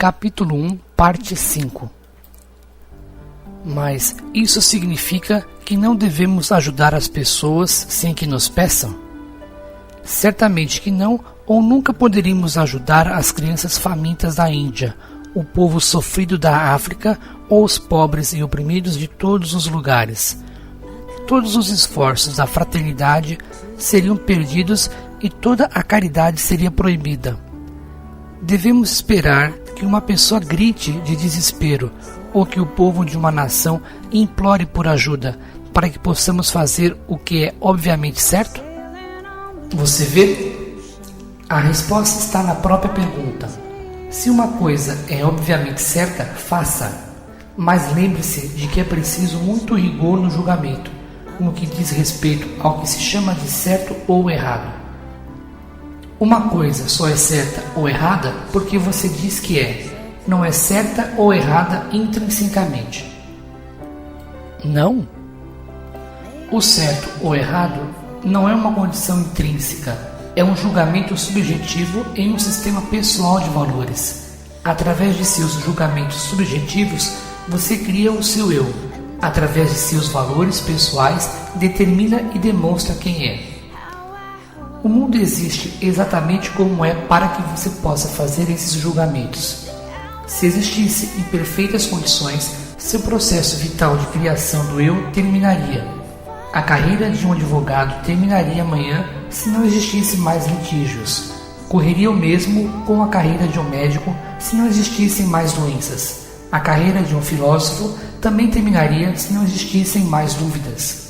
Capítulo 1, Parte 5. Mas isso significa que não devemos ajudar as pessoas sem que nos peçam? Certamente que não, ou nunca poderíamos ajudar as crianças famintas da Índia, o povo sofrido da África ou os pobres e oprimidos de todos os lugares. Todos os esforços da fraternidade seriam perdidos e toda a caridade seria proibida. Devemos esperar que uma pessoa grite de desespero ou que o povo de uma nação implore por ajuda para que possamos fazer o que é obviamente certo? Você vê? A resposta está na própria pergunta. Se uma coisa é obviamente certa, faça. Mas lembre-se de que é preciso muito rigor no julgamento, no que diz respeito ao que se chama de certo ou errado. Uma coisa só é certa ou errada porque você diz que é. Não é certa ou errada intrinsecamente. Não? O certo ou errado não é uma condição intrínseca, é um julgamento subjetivo em um sistema pessoal de valores. Através de seus julgamentos subjetivos, você cria o seu eu. Através de seus valores pessoais, determina e demonstra quem é. O mundo existe exatamente como é para que você possa fazer esses julgamentos. Se existisse em perfeitas condições, seu processo vital de criação do eu terminaria. A carreira de um advogado terminaria amanhã se não existisse mais litígios. Correria o mesmo com a carreira de um médico se não existissem mais doenças. A carreira de um filósofo também terminaria se não existissem mais dúvidas.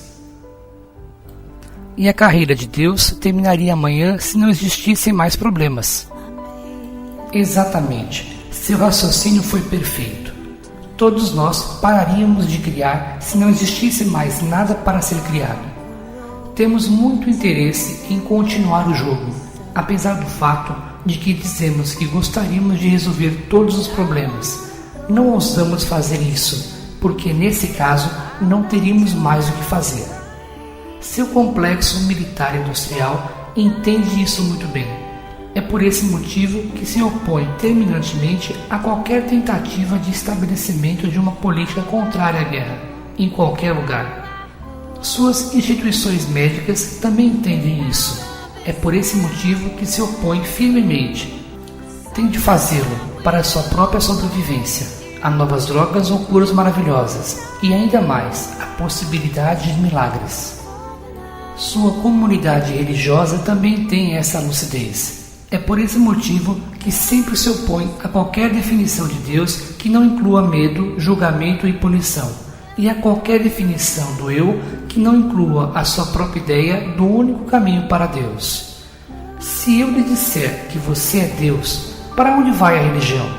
E a carreira de Deus terminaria amanhã se não existissem mais problemas. Exatamente. Seu raciocínio foi perfeito. Todos nós pararíamos de criar se não existisse mais nada para ser criado. Temos muito interesse em continuar o jogo, apesar do fato de que dizemos que gostaríamos de resolver todos os problemas. Não ousamos fazer isso, porque nesse caso não teríamos mais o que fazer. Seu complexo militar industrial entende isso muito bem. É por esse motivo que se opõe terminantemente a qualquer tentativa de estabelecimento de uma política contrária à guerra, em qualquer lugar. Suas instituições médicas também entendem isso. É por esse motivo que se opõe firmemente. Tem de fazê-lo para sua própria sobrevivência, a novas drogas ou curas maravilhosas, e ainda mais, a possibilidade de milagres. Sua comunidade religiosa também tem essa lucidez. É por esse motivo que sempre se opõe a qualquer definição de Deus que não inclua medo, julgamento e punição, e a qualquer definição do eu que não inclua a sua própria ideia do único caminho para Deus. Se eu lhe disser que você é Deus, para onde vai a religião?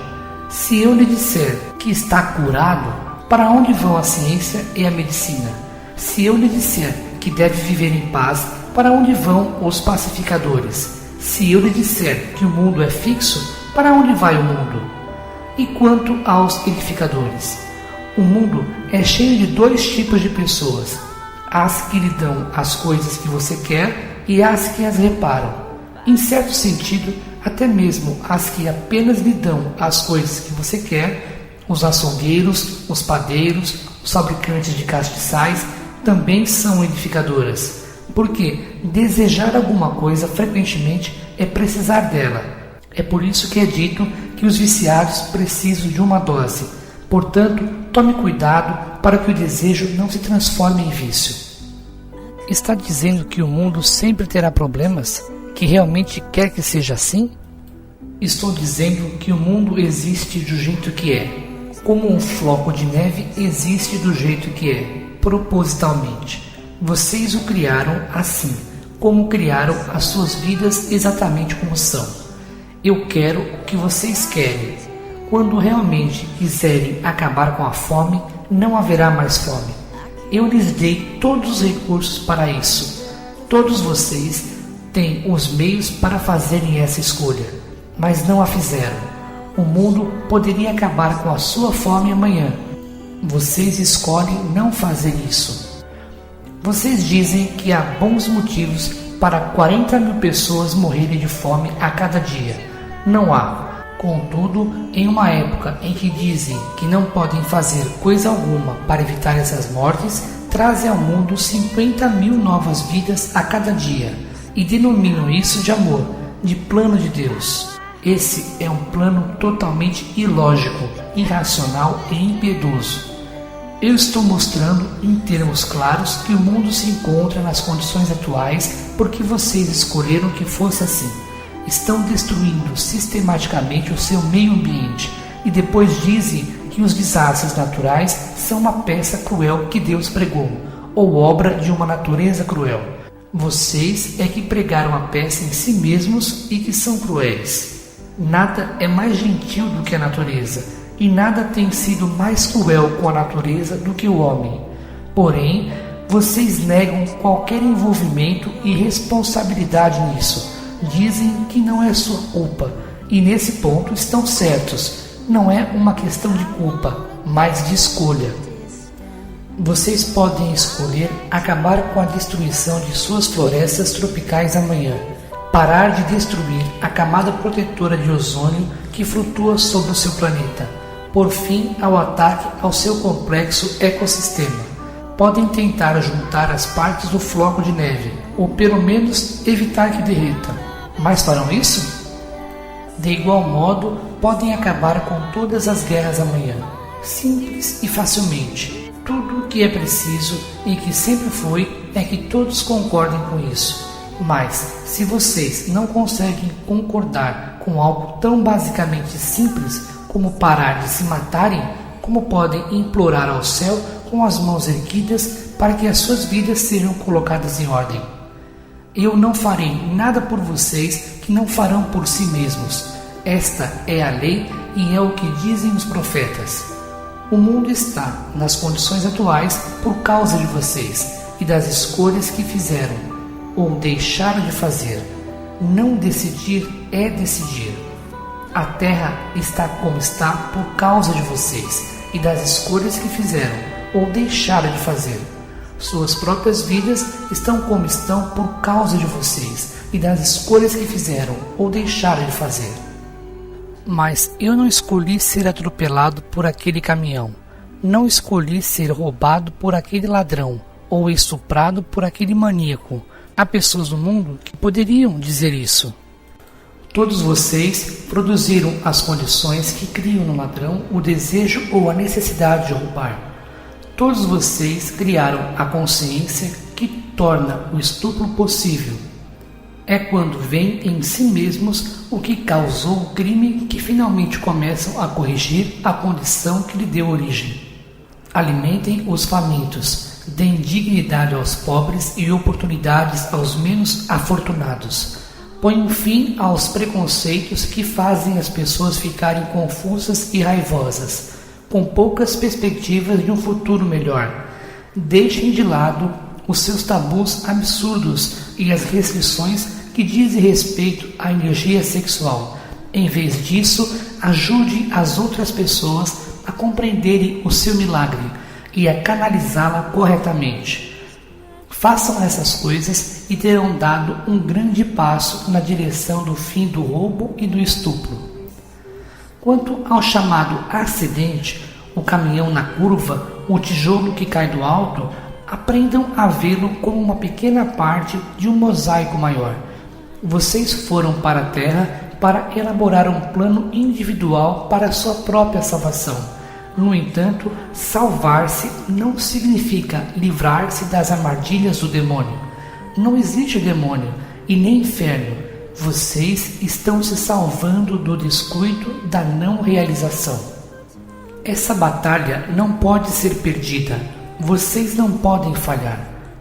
Se eu lhe disser que está curado, para onde vão a ciência e a medicina? Se eu lhe disser que deve viver em paz, para onde vão os pacificadores? Se eu lhe disser que o mundo é fixo, para onde vai o mundo? E quanto aos edificadores? O mundo é cheio de dois tipos de pessoas: as que lhe dão as coisas que você quer e as que as reparam. Em certo sentido, até mesmo as que apenas lhe dão as coisas que você quer, os açougueiros, os padeiros, os fabricantes de castiçais, também são edificadoras. Porque desejar alguma coisa frequentemente é precisar dela. É por isso que é dito que os viciados precisam de uma dose. Portanto, tome cuidado para que o desejo não se transforme em vício. Está dizendo que o mundo sempre terá problemas? Que realmente quer que seja assim? Estou dizendo que o mundo existe do jeito que é. Como um floco de neve existe do jeito que é, propositalmente. Vocês o criaram assim, como criaram as suas vidas exatamente como são. Eu quero o que vocês querem. Quando realmente quiserem acabar com a fome, não haverá mais fome. Eu lhes dei todos os recursos para isso. Todos vocês têm os meios para fazerem essa escolha, mas não a fizeram. O mundo poderia acabar com a sua fome amanhã. Vocês escolhem não fazer isso. Vocês dizem que há bons motivos para 40 mil pessoas morrerem de fome a cada dia. Não há. Contudo, em uma época em que dizem que não podem fazer coisa alguma para evitar essas mortes, trazem ao mundo 50.000 novas vidas a cada dia e denominam isso de amor, de plano de Deus. Esse é um plano totalmente ilógico, irracional e impiedoso. Eu estou mostrando em termos claros que o mundo se encontra nas condições atuais porque vocês escolheram que fosse assim. Estão destruindo sistematicamente o seu meio ambiente e depois dizem que os desastres naturais são uma peça cruel que Deus pregou, ou obra de uma natureza cruel. Vocês é que pregaram a peça em si mesmos e que são cruéis. Nada é mais gentil do que a natureza, e nada tem sido mais cruel com a natureza do que o homem. Porém, vocês negam qualquer envolvimento e responsabilidade nisso. Dizem que não é sua culpa, e nesse ponto estão certos. Não é uma questão de culpa, mas de escolha. Vocês podem escolher acabar com a destruição de suas florestas tropicais amanhã, parar de destruir a camada protetora de ozônio que flutua sobre o seu planeta, por fim ao ataque ao seu complexo ecossistema. Podem tentar juntar as partes do floco de neve, ou pelo menos evitar que derreta. Mas farão isso? De igual modo, podem acabar com todas as guerras amanhã, simples e facilmente. Tudo o que é preciso e que sempre foi é que todos concordem com isso. Mas, se vocês não conseguem concordar com algo tão basicamente simples como parar de se matarem, como podem implorar ao céu com as mãos erguidas para que as suas vidas sejam colocadas em ordem? Eu não farei nada por vocês que não farão por si mesmos. Esta é a lei e é o que dizem os profetas. O mundo está nas condições atuais por causa de vocês e das escolhas que fizeram ou deixaram de fazer. Não decidir é decidir. A terra está como está por causa de vocês e das escolhas que fizeram ou deixaram de fazer. Suas próprias vidas estão como estão por causa de vocês e das escolhas que fizeram ou deixaram de fazer. Mas eu não escolhi ser atropelado por aquele caminhão. Não escolhi ser roubado por aquele ladrão ou estuprado por aquele maníaco. Há pessoas no mundo que poderiam dizer isso. Todos vocês produziram as condições que criam no ladrão o desejo ou a necessidade de roubar. Todos vocês criaram a consciência que torna o estupro possível. É quando vem em si mesmos o que causou o crime que finalmente começam a corrigir a condição que lhe deu origem. Alimentem os famintos, deem dignidade aos pobres e oportunidades aos menos afortunados. Ponham fim aos preconceitos que fazem as pessoas ficarem confusas e raivosas, com poucas perspectivas de um futuro melhor. Deixem de lado os seus tabus absurdos e as restrições que dizem respeito à energia sexual. Em vez disso, ajude as outras pessoas a compreenderem o seu milagre e a canalizá-la corretamente. Façam essas coisas e terão dado um grande passo na direção do fim do roubo e do estupro. Quanto ao chamado acidente, o caminhão na curva, o tijolo que cai do alto, aprendam a vê-lo como uma pequena parte de um mosaico maior. Vocês foram para a Terra para elaborar um plano individual para a sua própria salvação. No entanto, salvar-se não significa livrar-se das armadilhas do demônio. Não existe demônio e nem inferno. Vocês estão se salvando do descuido da não realização. Essa batalha não pode ser perdida. Vocês não podem falhar.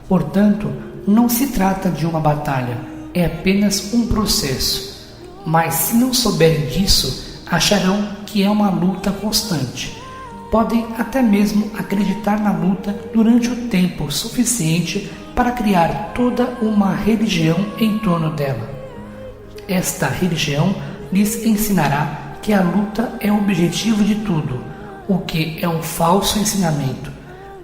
Portanto, não se trata de uma batalha, é apenas um processo. Mas se não souberem disso, acharão que é uma luta constante. Podem até mesmo acreditar na luta durante o tempo suficiente para criar toda uma religião em torno dela. Esta religião lhes ensinará que a luta é o objetivo de tudo, o que é um falso ensinamento.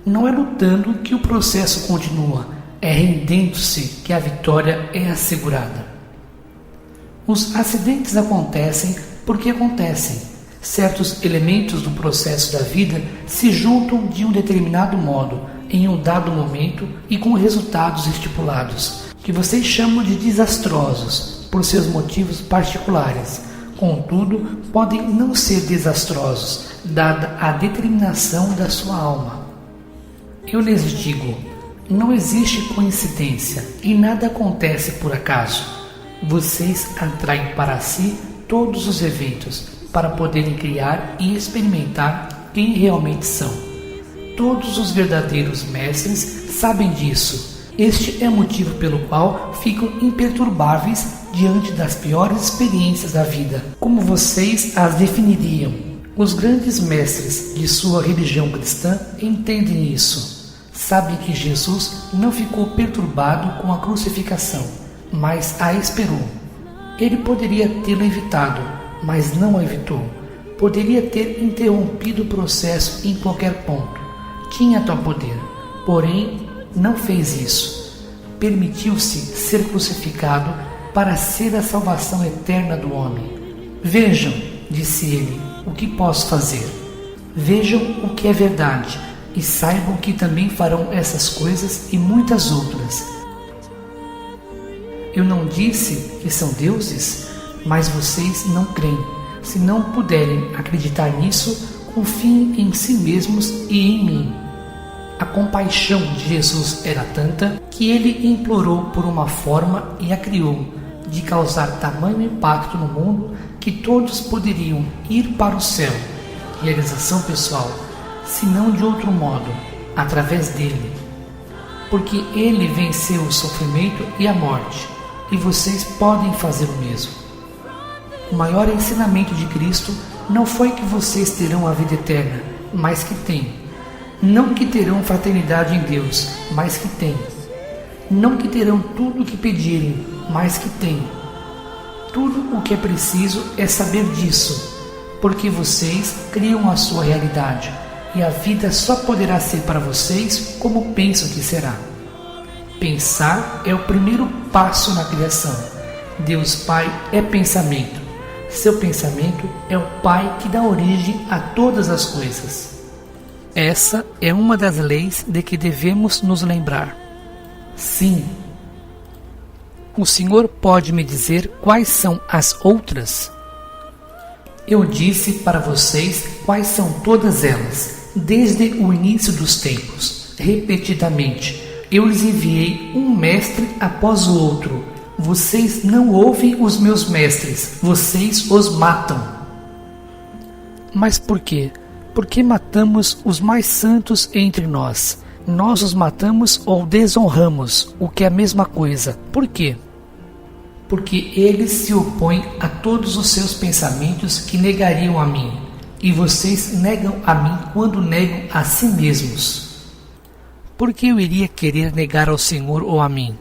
Não é lutando que o processo continua, é rendendo-se que a vitória é assegurada. Os acidentes acontecem porque acontecem. Certos elementos do processo da vida se juntam de um determinado modo, em um dado momento e com resultados estipulados, que vocês chamam de desastrosos, por seus motivos particulares. Contudo, podem não ser desastrosos, dada a determinação da sua alma. Eu lhes digo, não existe coincidência e nada acontece por acaso. Vocês atraem para si todos os eventos para poderem criar e experimentar quem realmente são. Todos os verdadeiros mestres sabem disso. Este é o motivo pelo qual ficam imperturbáveis diante das piores experiências da vida. Como vocês as definiriam? Os grandes mestres de sua religião cristã entendem isso. Sabem que Jesus não ficou perturbado com a crucificação, mas a esperou. Ele poderia tê-la evitado, mas não a evitou. Poderia ter interrompido o processo em qualquer ponto. Tinha tal poder, porém não fez isso. Permitiu-se ser crucificado para ser a salvação eterna do homem. Vejam, disse ele, o que posso fazer. Vejam o que é verdade e saibam que também farão essas coisas e muitas outras. Eu não disse que são deuses, mas vocês não creem. Se não puderem acreditar nisso, confiem em si mesmos e em mim. A compaixão de Jesus era tanta que ele implorou por uma forma e a criou, de causar tamanho impacto no mundo que todos poderiam ir para o céu. Realização pessoal, se não de outro modo, através dele. Porque ele venceu o sofrimento e a morte, e vocês podem fazer o mesmo. O maior ensinamento de Cristo não foi que vocês terão a vida eterna, mas que têm. Não que terão fraternidade em Deus, mas que têm. Não que terão tudo o que pedirem, mas que têm. Tudo o que é preciso é saber disso, porque vocês criam a sua realidade, e a vida só poderá ser para vocês como pensam que será. Pensar é o primeiro passo na criação. Deus Pai é pensamento. Seu pensamento é o Pai que dá origem a todas as coisas. Essa é uma das leis de que devemos nos lembrar. Sim. O Senhor pode me dizer quais são as outras? Eu disse para vocês quais são todas elas, desde o início dos tempos, repetidamente. Eu lhes enviei um mestre após o outro. Vocês não ouvem os meus mestres, vocês os matam. Mas por quê? Porque matamos os mais santos entre nós. Nós os matamos ou desonramos, o que é a mesma coisa. Por quê? Porque eles se opõem a todos os seus pensamentos que negariam a mim. E vocês negam a mim quando negam a si mesmos. Por que eu iria querer negar ao Senhor ou a mim?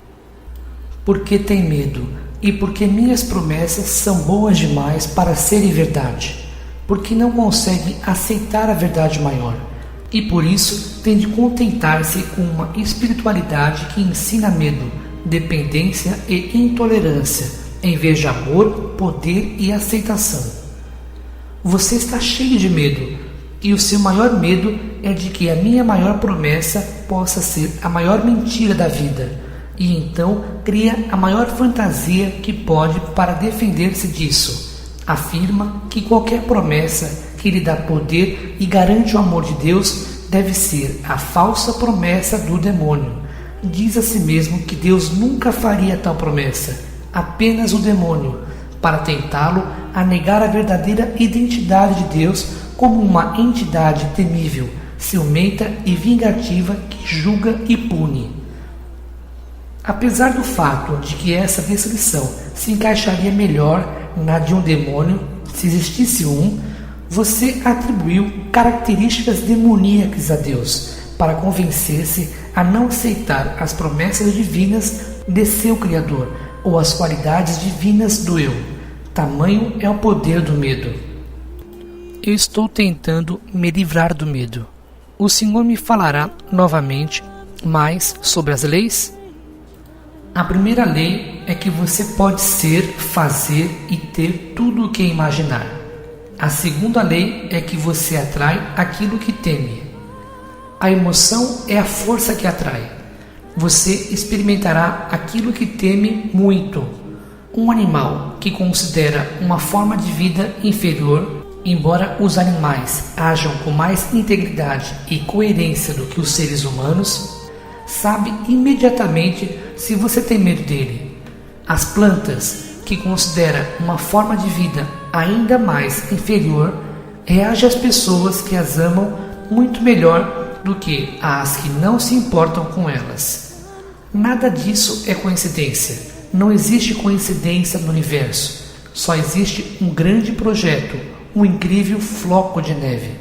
Porque tem medo, e porque minhas promessas são boas demais para serem verdade. Porque não conseguem aceitar a verdade maior. E por isso tem de contentar-se com uma espiritualidade que ensina medo, dependência e intolerância, em vez de amor, poder e aceitação. Você está cheio de medo, e o seu maior medo é de que a minha maior promessa possa ser a maior mentira da vida, e então cria a maior fantasia que pode para defender-se disso. Afirma que qualquer promessa que lhe dá poder e garante o amor de Deus deve ser a falsa promessa do demônio. Diz a si mesmo que Deus nunca faria tal promessa, apenas o demônio, para tentá-lo a negar a verdadeira identidade de Deus como uma entidade temível, ciumenta e vingativa que julga e pune. Apesar do fato de que essa descrição se encaixaria melhor na de um demônio, se existisse um, você atribuiu características demoníacas a Deus para convencer-se a não aceitar as promessas divinas de seu Criador ou as qualidades divinas do Eu. Tamanho é o poder do medo. Eu estou tentando me livrar do medo. O Senhor me falará novamente mais sobre as leis? A primeira lei é que você pode ser, fazer e ter tudo o que imaginar. A segunda lei é que você atrai aquilo que teme. A emoção é a força que atrai. Você experimentará aquilo que teme muito. Um animal que considera uma forma de vida inferior, embora os animais ajam com mais integridade e coerência do que os seres humanos, sabe imediatamente se você tem medo dele. As plantas, que considera uma forma de vida ainda mais inferior, reagem às pessoas que as amam muito melhor do que às que não se importam com elas. Nada disso é coincidência. Não existe coincidência no universo. Só existe um grande projeto, um incrível floco de neve.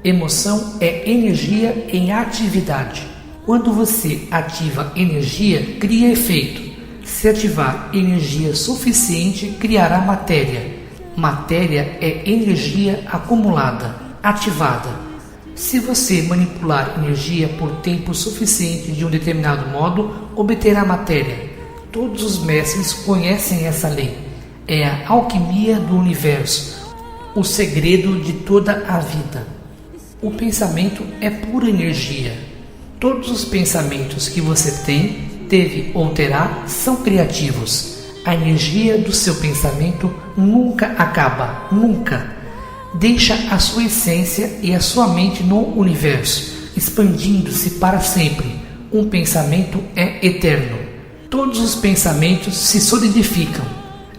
Emoção é energia em atividade. Quando você ativa energia, cria efeito. Se ativar energia suficiente, criará matéria. Matéria é energia acumulada, ativada. Se você manipular energia por tempo suficiente de um determinado modo, obterá matéria. Todos os mestres conhecem essa lei. É a alquimia do universo, o segredo de toda a vida. O pensamento é pura energia. Todos os pensamentos que você tem, teve ou terá são criativos. A energia do seu pensamento nunca acaba, nunca. Deixa a sua essência e a sua mente no universo, expandindo-se para sempre. Um pensamento é eterno. Todos os pensamentos se solidificam,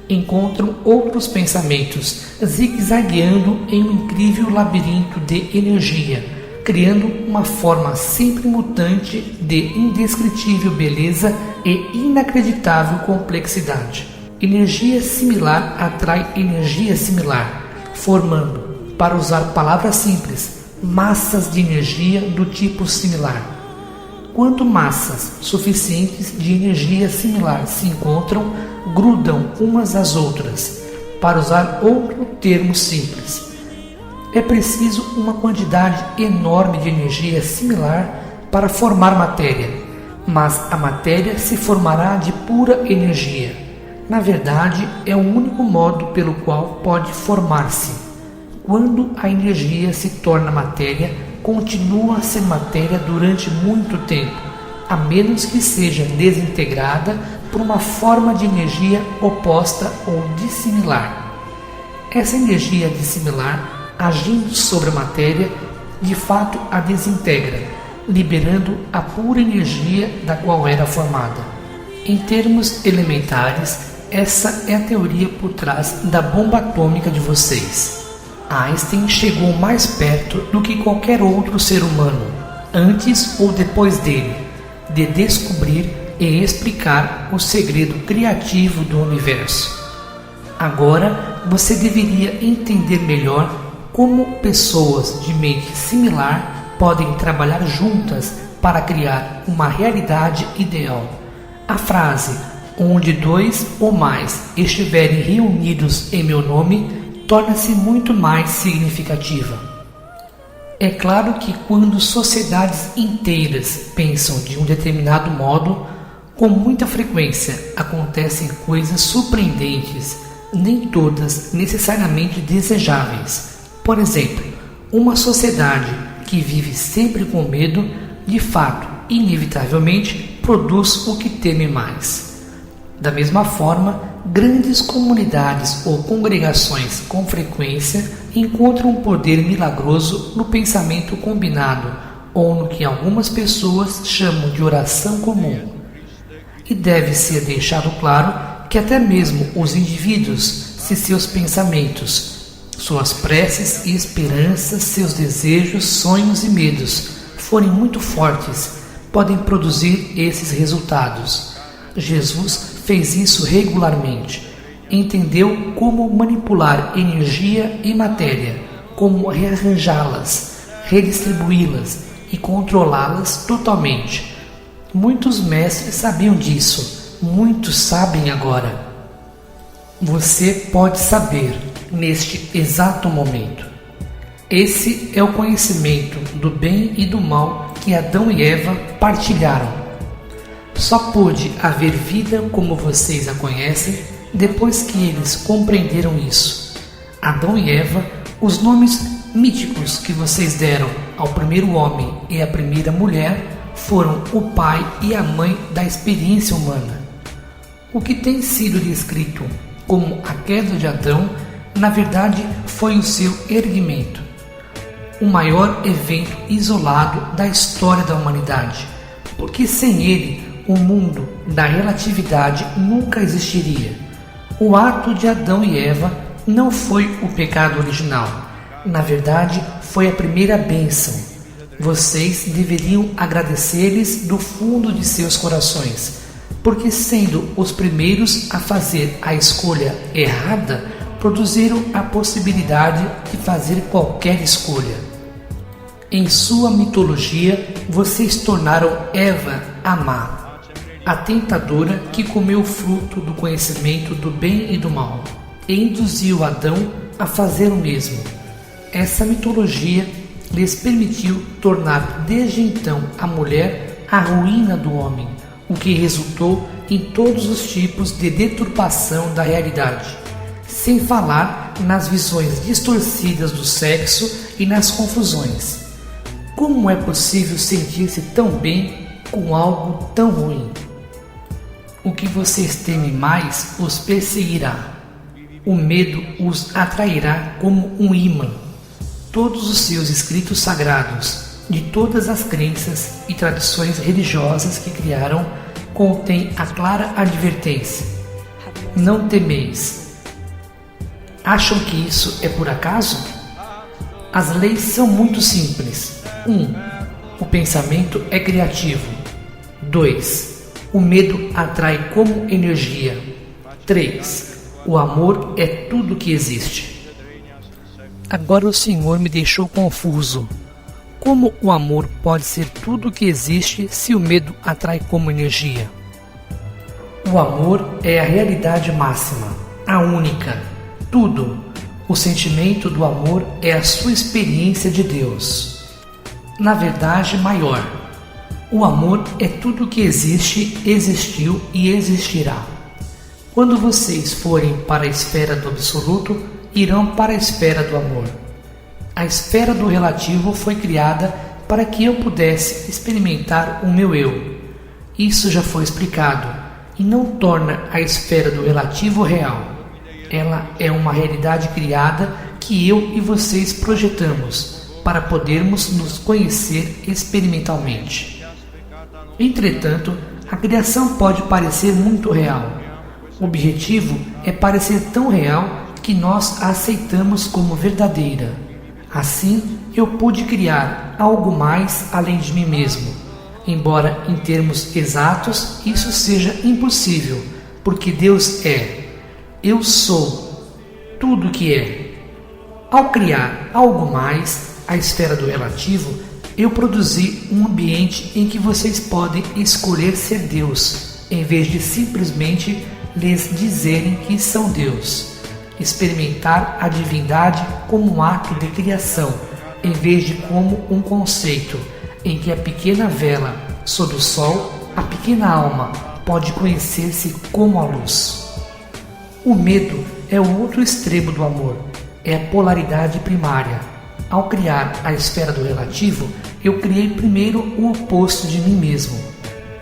encontram outros pensamentos, zigue-zagueando em um incrível labirinto de energia, criando uma forma sempre mutante de indescritível beleza e inacreditável complexidade. Energia similar atrai energia similar, formando, para usar palavras simples, massas de energia do tipo similar. Quando massas suficientes de energia similar se encontram, grudam umas às outras. Para usar outro termo simples, é preciso uma quantidade enorme de energia similar para formar matéria, mas a matéria se formará de pura energia. Na verdade, é o único modo pelo qual pode formar-se. Quando a energia se torna matéria, continua a ser matéria durante muito tempo, a menos que seja desintegrada por uma forma de energia oposta ou dissimilar. Essa energia dissimilar, agindo sobre a matéria, de fato a desintegra, liberando a pura energia da qual era formada. Em termos elementares, essa é a teoria por trás da bomba atômica de vocês. Einstein chegou mais perto do que qualquer outro ser humano, antes ou depois dele, de descobrir e explicar o segredo criativo do universo. Agora você deveria entender melhor como pessoas de mente similar podem trabalhar juntas para criar uma realidade ideal. A frase "onde dois ou mais estiverem reunidos em meu nome" torna-se muito mais significativa. É claro que quando sociedades inteiras pensam de um determinado modo, com muita frequência acontecem coisas surpreendentes, nem todas necessariamente desejáveis. Por exemplo, uma sociedade que vive sempre com medo, de fato, inevitavelmente, produz o que teme mais. Da mesma forma, grandes comunidades ou congregações com frequência encontram um poder milagroso no pensamento combinado ou no que algumas pessoas chamam de oração comum. E deve ser deixado claro que até mesmo os indivíduos, se seus pensamentos, suas preces e esperanças, seus desejos, sonhos e medos forem muito fortes, podem produzir esses resultados. Jesus fez isso regularmente. Entendeu como manipular energia e matéria, como rearranjá-las, redistribuí-las e controlá-las totalmente. Muitos mestres sabiam disso, muitos sabem agora. Você pode saber neste exato momento. Esse é o conhecimento do bem e do mal que Adão e Eva partilharam. Só pôde haver vida como vocês a conhecem depois que eles compreenderam isso. Adão e Eva, os nomes míticos que vocês deram ao primeiro homem e à primeira mulher, foram o pai e a mãe da experiência humana. O que tem sido descrito como a queda de Adão, na verdade, foi o seu erguimento, o maior evento isolado da história da humanidade, porque sem ele o mundo da relatividade nunca existiria. O ato de Adão e Eva não foi o pecado original, na verdade foi a primeira bênção. Vocês deveriam agradecer-lhes do fundo de seus corações, porque sendo os primeiros a fazer a escolha errada, produziram a possibilidade de fazer qualquer escolha. Em sua mitologia, vocês tornaram Eva a má, a tentadora que comeu o fruto do conhecimento do bem e do mal, e induziu Adão a fazer o mesmo. Essa mitologia lhes permitiu tornar desde então a mulher a ruína do homem, o que resultou em todos os tipos de deturpação da realidade, sem falar nas visões distorcidas do sexo e nas confusões. Como é possível sentir-se tão bem com algo tão ruim? O que vocês temem mais os perseguirá. O medo os atrairá como um imã. Todos os seus escritos sagrados, de todas as crenças e tradições religiosas que criaram, contêm a clara advertência: não temeis. Acham que isso é por acaso? As leis são muito simples. 1. O pensamento é criativo. 2. O medo atrai como energia. 3. O amor é tudo que existe. Agora o Senhor me deixou confuso. Como o amor pode ser tudo o que existe se o medo atrai como energia? O amor é a realidade máxima, a única, tudo. O sentimento do amor é a sua experiência de Deus. Na verdade, maior. O amor é tudo o que existe, existiu e existirá. Quando vocês forem para a esfera do absoluto, irão para a esfera do amor. A esfera do relativo foi criada para que eu pudesse experimentar o meu eu. Isso já foi explicado e não torna a esfera do relativo real. Ela é uma realidade criada que eu e vocês projetamos para podermos nos conhecer experimentalmente. Entretanto, a criação pode parecer muito real. O objetivo é parecer tão real que nós a aceitamos como verdadeira. Assim, eu pude criar algo mais além de mim mesmo. Embora em termos exatos isso seja impossível, porque Deus é. Eu sou tudo que é. Ao criar algo mais, a esfera do relativo, eu produzi um ambiente em que vocês podem escolher ser Deus, em vez de simplesmente lhes dizerem que são Deus. Experimentar a divindade como um ato de criação, em vez de como um conceito, em que a pequena vela sob o sol, a pequena alma, pode conhecer-se como a luz. O medo é o outro extremo do amor, é a polaridade primária. Ao criar a esfera do relativo, eu criei primeiro o oposto de mim mesmo.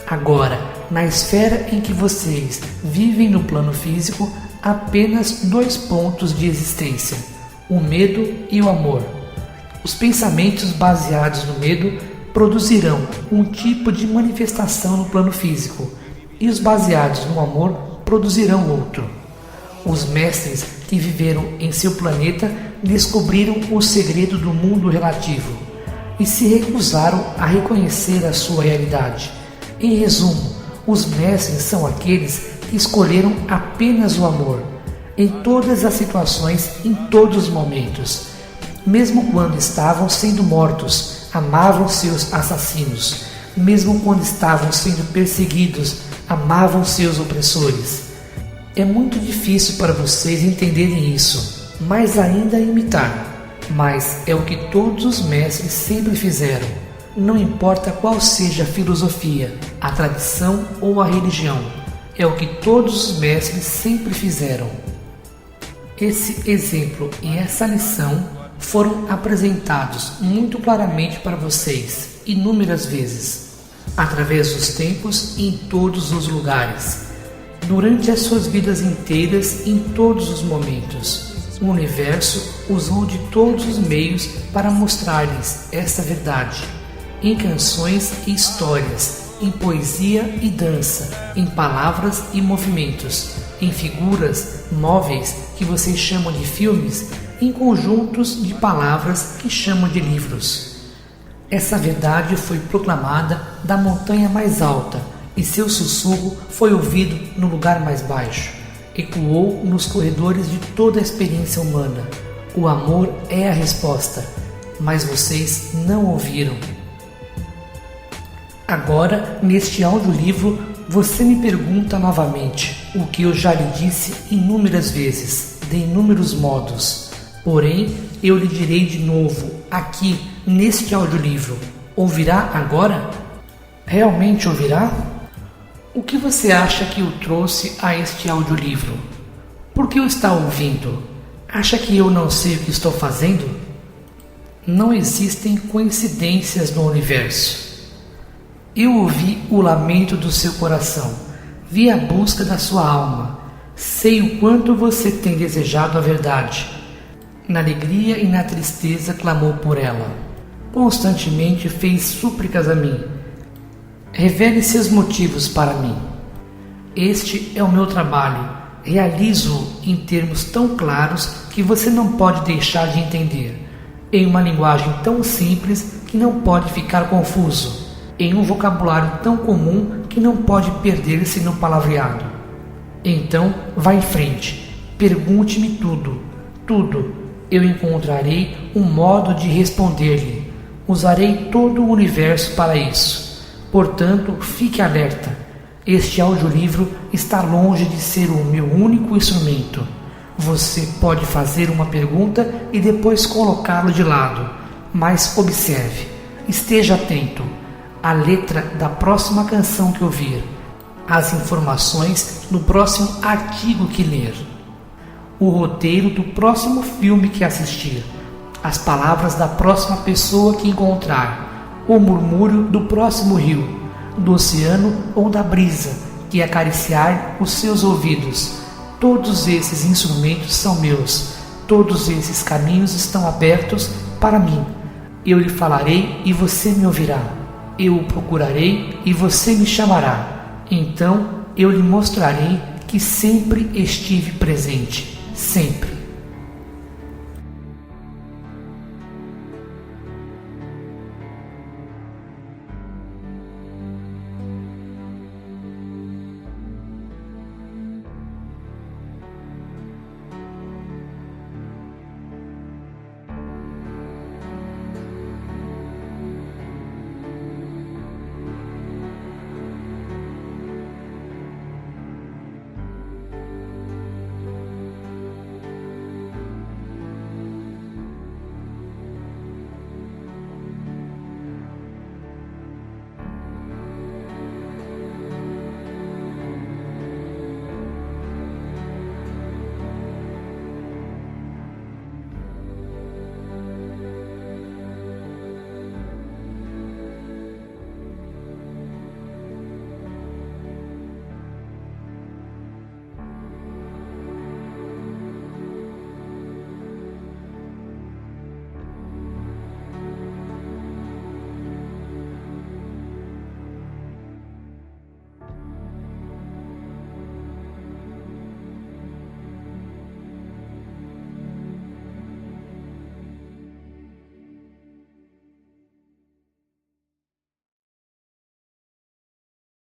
Agora, na esfera em que vocês vivem no plano físico, apenas 2 pontos de existência, o medo e o amor. Os pensamentos baseados no medo produzirão um tipo de manifestação no plano físico, e os baseados no amor produzirão outro. Os mestres que viveram em seu planeta descobriram o segredo do mundo relativo e se recusaram a reconhecer a sua realidade. Em resumo, os mestres são aqueles que escolheram apenas o amor, em todas as situações, em todos os momentos. Mesmo quando estavam sendo mortos, amavam seus assassinos. Mesmo quando estavam sendo perseguidos, amavam seus opressores. É muito difícil para vocês entenderem isso, mais ainda imitar. Mas é o que todos os mestres sempre fizeram. Não importa qual seja a filosofia, a tradição ou a religião, é o que todos os mestres sempre fizeram. Esse exemplo e essa lição foram apresentados muito claramente para vocês inúmeras vezes, através dos tempos e em todos os lugares, durante as suas vidas inteiras, em todos os momentos. O universo usou de todos os meios para mostrar-lhes essa verdade, em canções e histórias, em poesia e dança, em palavras e movimentos, em figuras móveis que vocês chamam de filmes, em conjuntos de palavras que chamam de livros. Essa verdade foi proclamada da montanha mais alta, e seu sussurro foi ouvido no lugar mais baixo. Ecoou nos corredores de toda a experiência humana. O amor é a resposta, mas vocês não ouviram. Agora, neste audiolivro, você me pergunta novamente o que eu já lhe disse inúmeras vezes, de inúmeros modos. Porém, eu lhe direi de novo, aqui, neste audiolivro. Ouvirá agora? Realmente ouvirá? O que você acha que o trouxe a este audiolivro? Por que o está ouvindo? Acha que eu não sei o que estou fazendo? Não existem coincidências no universo. Eu ouvi o lamento do seu coração, vi a busca da sua alma, sei o quanto você tem desejado a verdade. Na alegria e na tristeza clamou por ela. Constantemente fez súplicas a mim. Revele seus motivos para mim. Este é o meu trabalho. Realizo-o em termos tão claros que você não pode deixar de entender. Em uma linguagem tão simples que não pode ficar confuso. Em um vocabulário tão comum que não pode perder-se no palavreado. Então, vá em frente. Pergunte-me tudo. Tudo. Eu encontrarei um modo de responder-lhe. Usarei todo o universo para isso. Portanto, fique alerta. Este audiolivro está longe de ser o meu único instrumento. Você pode fazer uma pergunta e depois colocá-lo de lado. Mas observe, esteja atento. A letra da próxima canção que ouvir. As informações no próximo artigo que ler. O roteiro do próximo filme que assistir. As palavras da próxima pessoa que encontrar. O murmúrio do próximo rio, do oceano ou da brisa que acariciar os seus ouvidos. Todos esses instrumentos são meus, todos esses caminhos estão abertos para mim. Eu lhe falarei e você me ouvirá. Eu o procurarei e você me chamará. Então eu lhe mostrarei que sempre estive presente, sempre.